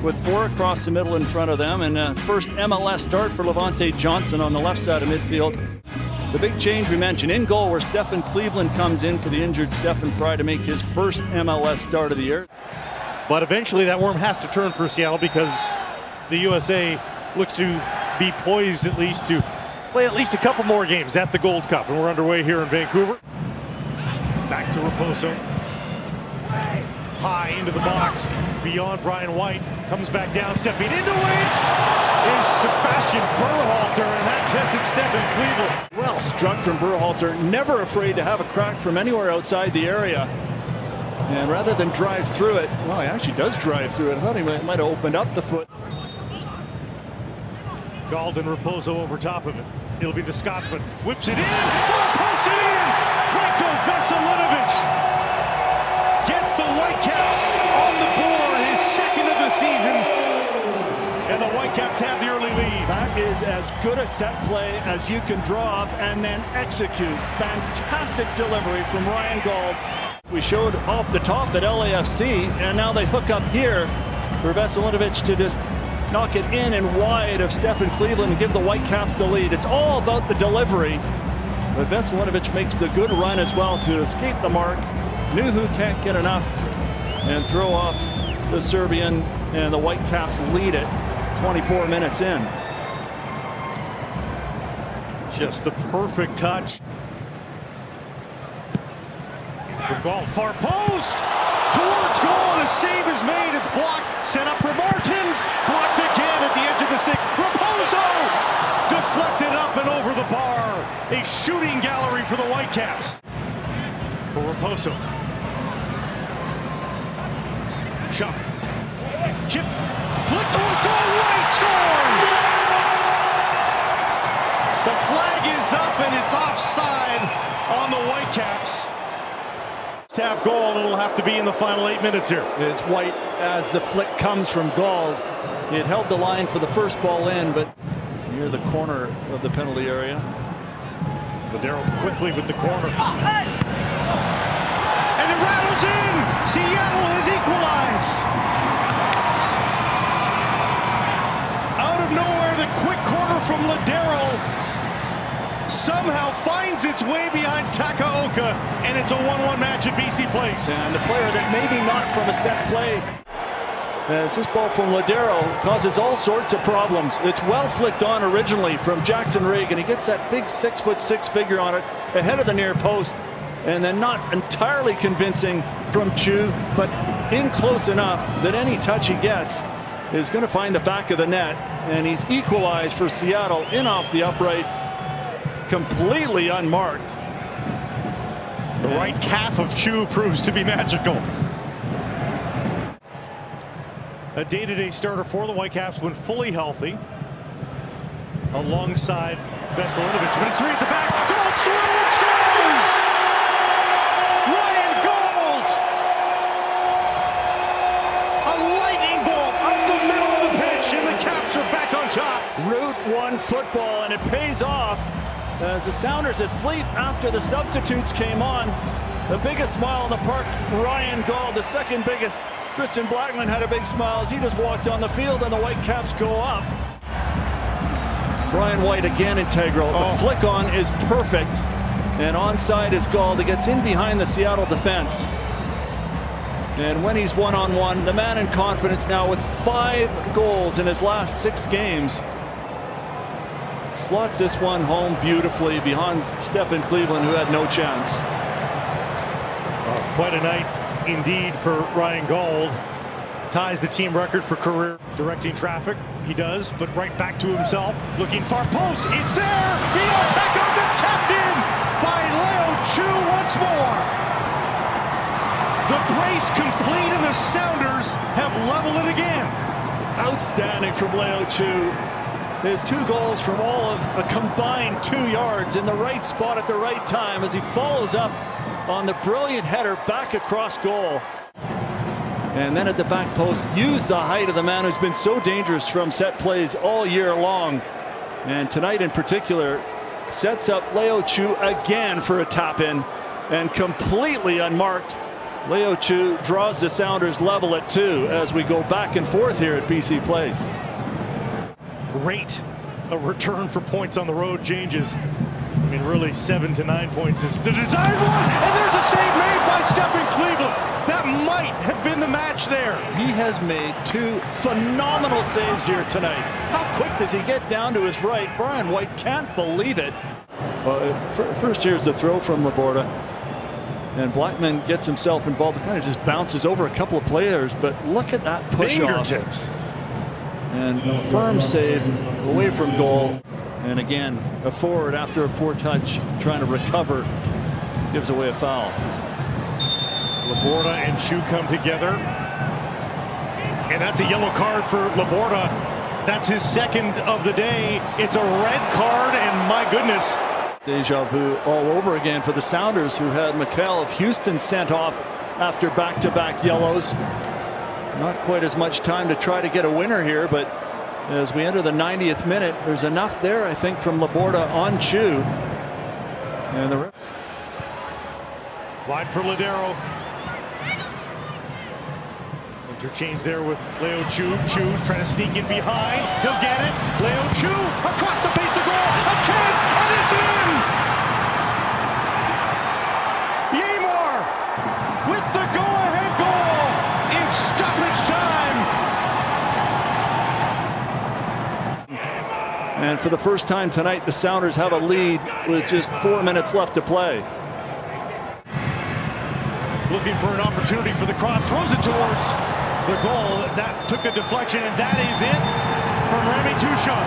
with 4 across the middle in front of them, and first MLS start for Levante Johnson on the left side of midfield. The big change we mentioned in goal, where Stephen Cleveland comes in for the injured Stephen Fry to make his first MLS start of the year. But eventually that worm has to turn for Seattle, because the USA looks to be poised at least to play at least a couple more games at the Gold Cup, and we're underway here in Vancouver. Back to Raposo. High into the box, beyond Brian White, comes back down, stepping into it is Sebastian Berhalter, and that tested Stephen Cleveland. Well struck from Berhalter, never afraid to have a crack from anywhere outside the area. And rather than drive through it, well, he actually does drive through it. I thought he might have opened up the foot. Gauld and Raposo over top of it. It'll be the Scotsman. Whips it in, post it in! Ranko Veselinovic gets the Whitecaps on the board, his second of the season, and the Whitecaps have the early lead. That is as good a set play as you can draw up and then execute. Fantastic delivery from Ryan Gauld. We showed off the top at LAFC, and now they hook up here for Veselinovic to just knock it in and wide of Stephen Cleveland and give the Whitecaps the lead. It's all about the delivery, but Veselinovic makes the good run as well to escape the mark. Nuhu can't get enough and throw off the Serbian, and the Whitecaps lead it 24 minutes in. Just the perfect touch. From Gauld, far post, towards goal, and a save is made. It's blocked, sent up for Martins, blocked again at the edge of the 6. Raposo deflected up and over the bar. A shooting gallery for the Whitecaps. For Raposo. Shot. Chip. Flick towards goal. White scores! The flag is up and it's offside on the Whitecaps. Half goal, and it'll have to be in the final 8 minutes here. It's White as the flick comes from Gauld. It held the line for the first ball in, but near the corner of the penalty area. Ladero quickly with the corner. And it rattles in! Seattle has equalized! Out of nowhere, the quick corner from Ladero somehow finds its way behind Takaoka, and it's a 1-1 match at BC Place. And the player that maybe not from a set play, as this ball from Ladero causes all sorts of problems. It's well flicked on originally from Jackson Rigg, and he gets that big 6'6" figure on it ahead of the near post, and then not entirely convincing from Chu, but in close enough that any touch he gets is going to find the back of the net, and he's equalized for Seattle in off the upright, completely unmarked. The right calf of Chu proves to be magical. A day-to-day starter for the Whitecaps when fully healthy, alongside Veselinovic. But it's 3 at the back. Gauld through, scores! Ryan Gauld! A lightning bolt up the middle of the pitch, and the Caps are back on top. Route 1 football, and it pays off. As the Sounders asleep after the substitutes came on. The biggest smile in the park, Ryan Gauld. The second biggest, Christian Blackman, had a big smile as he just walked on the field, and the Whitecaps go up. Brian White again integral. The flick on is perfect, and onside is Gauld. He gets in behind the Seattle defense. And when he's one-on-one, the man in confidence now with 5 goals in his last 6 games. Slots this one home beautifully behind Stephen Cleveland, who had no chance. Quite a night indeed for Ryan Gauld. Ties the team record for career directing traffic. He does, but right back to himself. Looking far post. It's there! The attack on the captain by Leo Chu once more. The brace complete, and the Sounders have leveled it again. Outstanding from Leo Chu. His 2 goals from all of a combined 2 yards in the right spot at the right time as he follows up on the brilliant header back across goal. And then at the back post, used the height of the man who's been so dangerous from set plays all year long. And tonight in particular, sets up Leo Chu again for a tap in, and completely unmarked Leo Chu draws the Sounders level at 2 as we go back and forth here at BC Place. Rate of return for points on the road changes. I mean, really, 7 to 9 points is the desired one, and there's a save made by Stephen Cleveland. That might have been the match there. He has made 2 phenomenal saves here tonight. How quick does he get down to his right? Brian White can't believe it. First, here's the throw from Laborda, and Blackman gets himself involved. It kind of just bounces over a couple of players, but look at that push off. Fingertips. And a firm save away from goal. And again, a forward after a poor touch, trying to recover, gives away a foul. Laborda and Chu come together. And that's a yellow card for Laborda. That's his second of the day. It's a red card, and my goodness. Deja vu all over again for the Sounders, who had Mikhail of Houston sent off after back-to-back yellows. Not quite as much time to try to get a winner here, but as we enter the 90th minute, there's enough there, I think, from Laborda on Chu. And the wide for Ladero. Interchange there with Leo Chu. Chu trying to sneak in behind. He'll get it. Leo Chu across the face of goal. A chance, and it's in! Yamor with the go-ahead goal in stoppage time. And for the first time tonight, the Sounders have a lead with just 4 minutes left to play. Looking for an opportunity for the cross. Close it towards the goal. That took a deflection, and that is it from Remy Touchon.